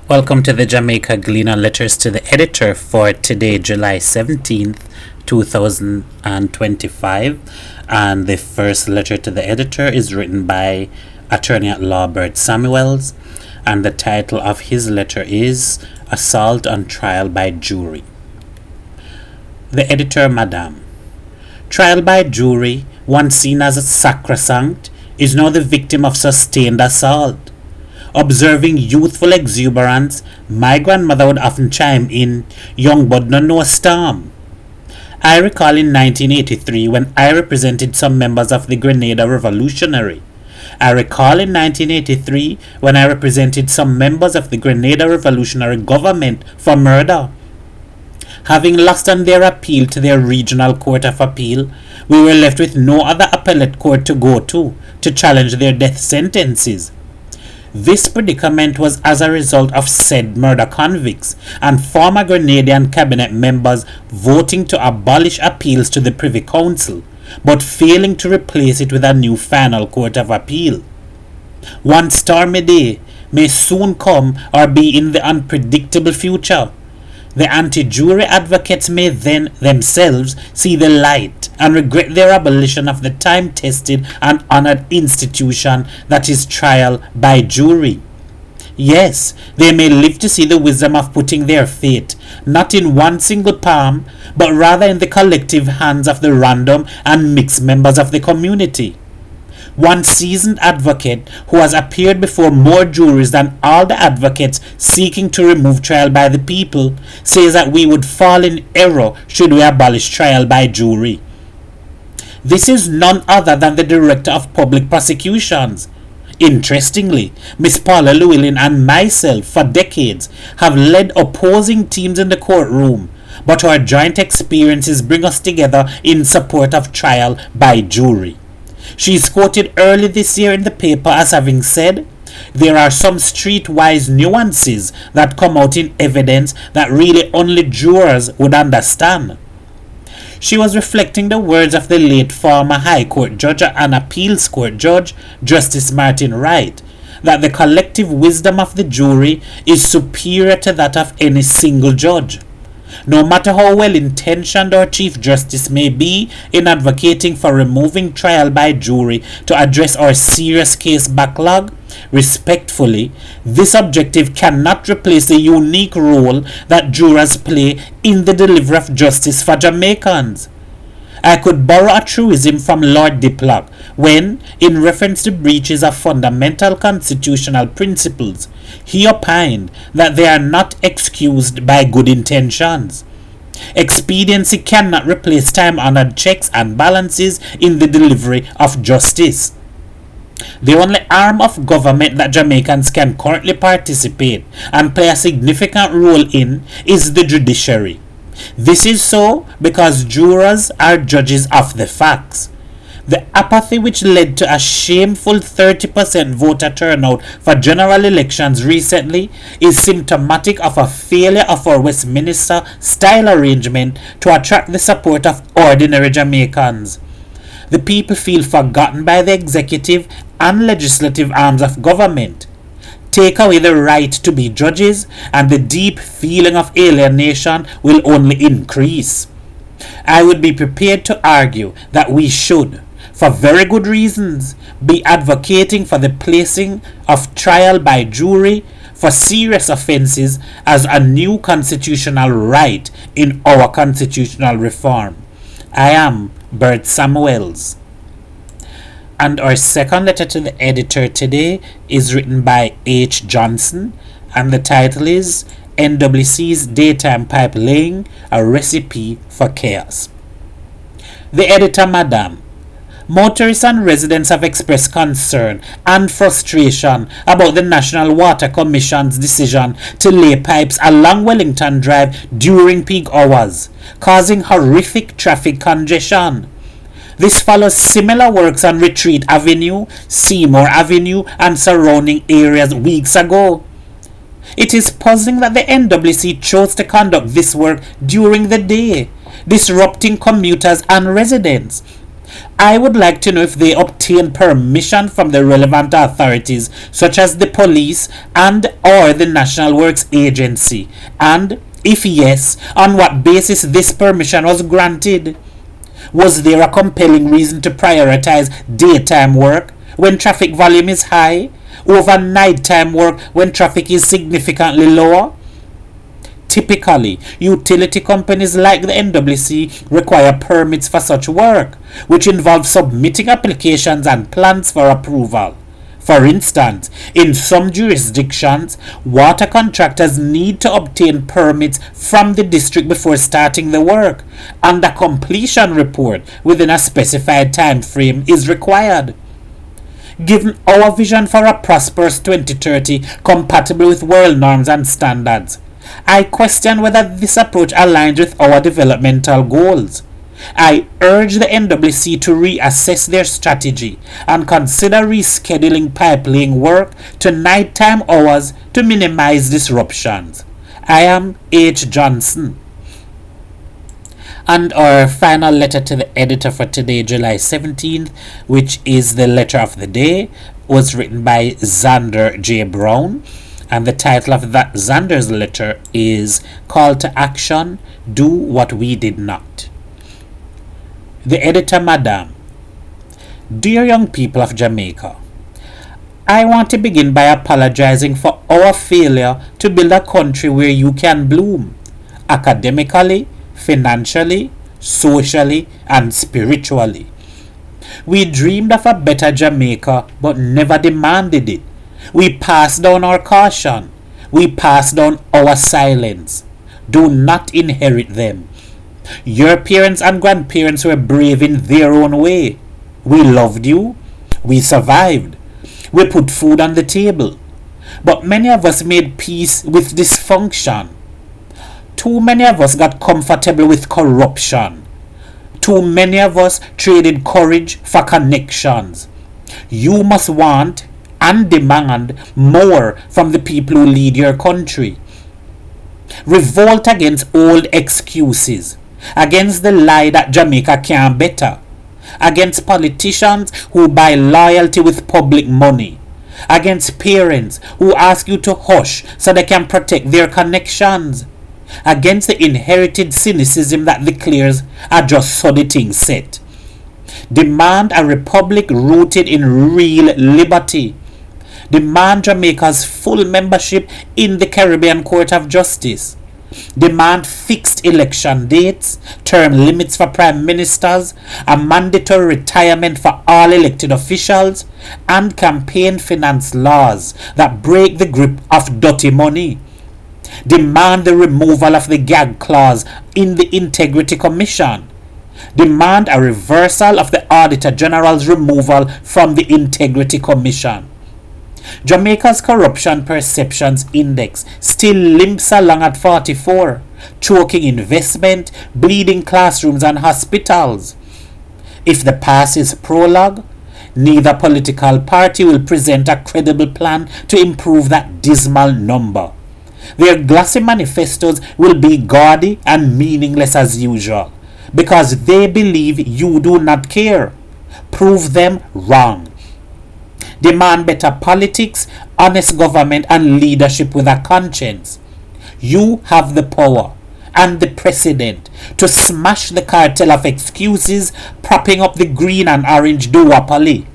Welcome to the Jamaica Gleaner letters to the editor for today, July 17th, 2025. And the first letter to the editor is written by Attorney at Law Bert Samuels. And the title of his letter is Assault on Trial by Jury. The editor, Madam. Trial by jury, once seen as sacrosanct, is now the victim of sustained assault. Observing youthful exuberance, my grandmother would often chime in, "Young bud no know a storm." I recall in 1983 when I represented some members of the Grenada Revolutionary. I recall in 1983 when I represented some members of the Grenada Revolutionary government for murder. Having lost on their appeal to their regional court of appeal, we were left with no other appellate court to go to challenge their death sentences. This predicament was as a result of said murder convicts and former Grenadian cabinet members voting to abolish appeals to the Privy Council, but failing to replace it with a new final court of appeal. One stormy day may soon come or be in the unpredictable future. The anti-jury advocates may then themselves see the light and regret their abolition of the time-tested and honored institution that is trial by jury. Yes, they may live to see the wisdom of putting their fate not in one single palm, but rather in the collective hands of the random and mixed members of the community. One seasoned advocate who has appeared before more juries than all the advocates seeking to remove trial by the people says that we would fall in error should we abolish trial by jury. This is none other than the Director of Public Prosecutions. Interestingly, Miss Paula Llewellyn and myself for decades have led opposing teams in the courtroom, but our joint experiences bring us together in support of trial by jury. She is quoted early this year in the paper as having said, "There are some streetwise nuances that come out in evidence that really only jurors would understand." She was reflecting the words of the late former High Court Judge and Appeals Court Judge, Justice Martin Wright, that the collective wisdom of the jury is superior to that of any single judge. No matter how well-intentioned our Chief Justice may be in advocating for removing trial by jury to address our serious case backlog, respectfully, this objective cannot replace the unique role that jurors play in the delivery of justice for Jamaicans. I could borrow a truism from Lord Diplock when, in reference to breaches of fundamental constitutional principles, he opined that they are not excused by good intentions. Expediency cannot replace time-honored checks and balances in the delivery of justice. The only arm of government that Jamaicans can currently participate and play a significant role in is the judiciary. This is so because jurors are judges of the facts. The apathy which led to a shameful 30% voter turnout for general elections recently is symptomatic of a failure of our Westminster-style arrangement to attract the support of ordinary Jamaicans. The people feel forgotten by the executive and legislative arms of government. Take away the right to be judges, and the deep feeling of alienation will only increase. I would be prepared to argue that we should, for very good reasons, be advocating for the placing of trial by jury for serious offences as a new constitutional right in our constitutional reform. I am Bert Samuels. And our second letter to the editor today is written by H. Johnson, and the title is NWC's Daytime Pipe Laying, a Recipe for Chaos. The editor, Madam. Motorists and residents have expressed concern and frustration about the National Water Commission's decision to lay pipes along Wellington Drive during peak hours, causing horrific traffic congestion. This follows similar works on Retreat Avenue, Seymour Avenue, and surrounding areas weeks ago. It is puzzling that the NWC chose to conduct this work during the day, disrupting commuters and residents. I would like to know if they obtained permission from the relevant authorities such as the police and or the National Works Agency, and if yes, on what basis this permission was granted. Was there a compelling reason to prioritize daytime work when traffic volume is high over nighttime work when traffic is significantly lower? Typically, utility companies like the NWC require permits for such work, which involves submitting applications and plans for approval. For instance, in some jurisdictions, water contractors need to obtain permits from the district before starting the work, and a completion report within a specified time frame is required. Given our vision for a prosperous 2030 compatible with world norms and standards, I question whether this approach aligns with our developmental goals. I urge the NWC to reassess their strategy and consider rescheduling pipelaying work to nighttime hours to minimize disruptions. I am H. Johnson. And our final letter to the editor for today, July 17th, which is the letter of the day, was written by Xander J. Brown. And the title of that Xander's letter is Call to Action, Do What We Did Not. The editor, Madam. Dear young people of Jamaica, I want to begin by apologizing for our failure to build a country where you can bloom, academically, financially, socially, and spiritually. We dreamed of a better Jamaica, but never demanded it. We passed down our caution. We passed down our silence. Do not inherit them. Your parents and grandparents were brave in their own way. We loved you. We survived. We put food on the table. But many of us made peace with dysfunction. Too many of us got comfortable with corruption. Too many of us traded courage for connections. You must want and demand more from the people who lead your country. Revolt against old excuses, against the lie that Jamaica can better, against politicians who buy loyalty with public money, against parents who ask you to hush so they can protect their connections, against the inherited cynicism that declares are just so the thing set. Demand a republic rooted in real liberty. Demand Jamaica's full membership in the Caribbean Court of Justice. Demand fixed election dates, term limits for prime ministers, a mandatory retirement for all elected officials, and campaign finance laws that break the grip of dirty money. Demand the removal of the gag clause in the Integrity Commission. Demand a reversal of the Auditor General's removal from the Integrity Commission. Jamaica's Corruption Perceptions Index still limps along at 44, choking investment, bleeding classrooms and hospitals. If the past is prologue, neither political party will present a credible plan to improve that dismal number. Their glossy manifestos will be gaudy and meaningless as usual, because they believe you do not care. Prove them wrong. Demand better politics, honest government, and leadership with a conscience. You have the power and the precedent to smash the cartel of excuses propping up the green and orange duopoly.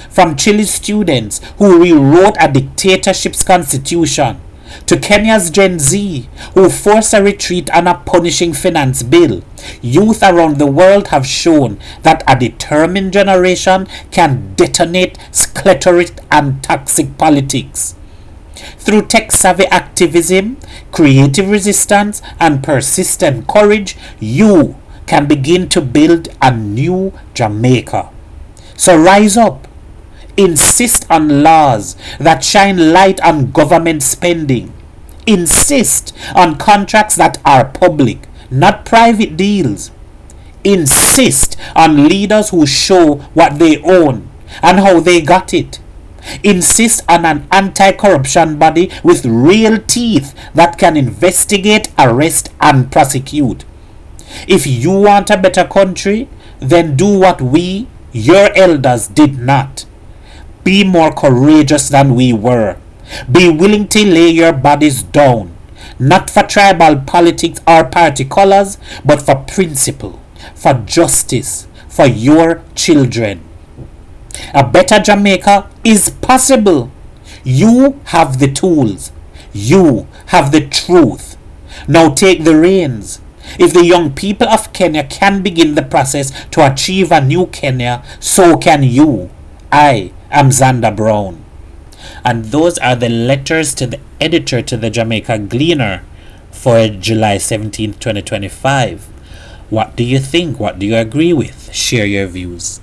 From Chile's students who rewrote a dictatorship's constitution, to Kenya's Gen Z who forced a retreat on a punishing finance bill, youth around the world have shown that a determined generation can detonate sclerotic and toxic politics. Through tech-savvy activism, creative resistance, and persistent courage, you can begin to build a new Jamaica. So rise up. Insist on laws that shine light on government spending. Insist on contracts that are public, not private deals. Insist on leaders who show what they own and how they got it. Insist on an anti-corruption body with real teeth that can investigate, arrest, and prosecute. If you want a better country, then do what we, your elders, did not. Be more courageous than we were. Be willing to lay your bodies down, not for tribal politics or party colors, but for principle, for justice, for your children. A better Jamaica is possible. You have the tools. You have the truth. Now take the reins. If the young people of Kenya can begin the process to achieve a new Kenya, so can you. I am Xander Brown. And those are the letters to the editor to the Jamaica Gleaner for July 17th, 2025. What do you think? What do you agree with? Share your views.